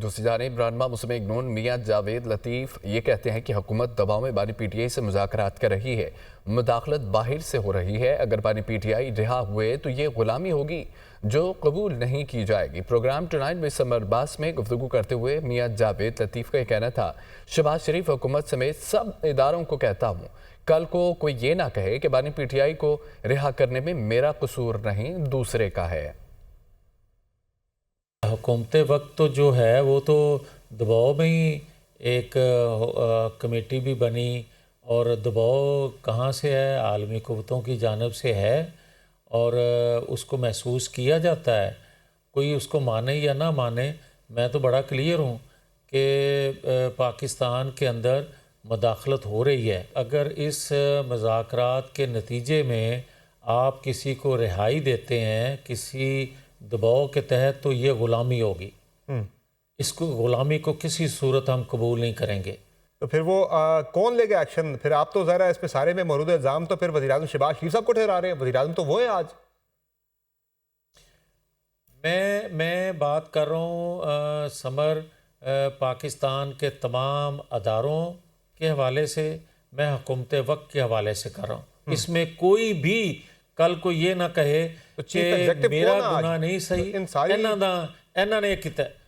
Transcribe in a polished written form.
دوسری جانب رہنما مسلم نون میاں جاوید لطیف یہ کہتے ہیں کہ حکومت دباؤ میں بانی پی ٹی آئی سے مذاکرات کر رہی ہے، مداخلت باہر سے ہو رہی ہے۔ اگر بانی پی ٹی آئی رہا ہوئے تو یہ غلامی ہوگی جو قبول نہیں کی جائے گی۔ پروگرام ٹونائٹ میں سمر باس میں گفتگو کرتے ہوئے میاں جاوید لطیف کا یہ کہنا تھا، شہباز شریف حکومت سمیت سب اداروں کو کہتا ہوں، کل کو کوئی یہ نہ کہے کہ بانی پی ٹی آئی کو رہا کرنے میں میرا قصور نہیں، دوسرے کا ہے۔ حکومت وقت تو جو ہے وہ تو دباؤ میں ہی ایک کمیٹی بھی بنی، اور دباؤ کہاں سے ہے؟ عالمی قوتوں کی جانب سے ہے، اور اس کو محسوس کیا جاتا ہے۔ کوئی اس کو مانے یا نہ مانے، میں تو بڑا کلیئر ہوں کہ پاکستان کے اندر مداخلت ہو رہی ہے۔ اگر اس مذاکرات کے نتیجے میں آپ کسی کو رہائی دیتے ہیں کسی دباؤ کے تحت، تو یہ غلامی ہوگی۔ اس کو غلامی کو کسی صورت ہم قبول نہیں کریں گے۔ تو پھر وہ کون لے گا ایکشن؟ پھر آپ تو ذرا اس پہ سارے میں مورود الزام تو پھر وزیراعظم شہباز شریف صاحب کو ٹھہرا رہے ہیں، وزیراعظم تو وہ ہیں آج۔ میں بات کر رہا ہوں سمر پاکستان کے تمام اداروں کے حوالے سے، میں حکومت وقت کے حوالے سے کر رہا ہوں۔ اس میں کوئی بھی کل کو یہ نہ کہے کہ میرا گناہ نہیں صحیح، انہوں نے کیتا ہے۔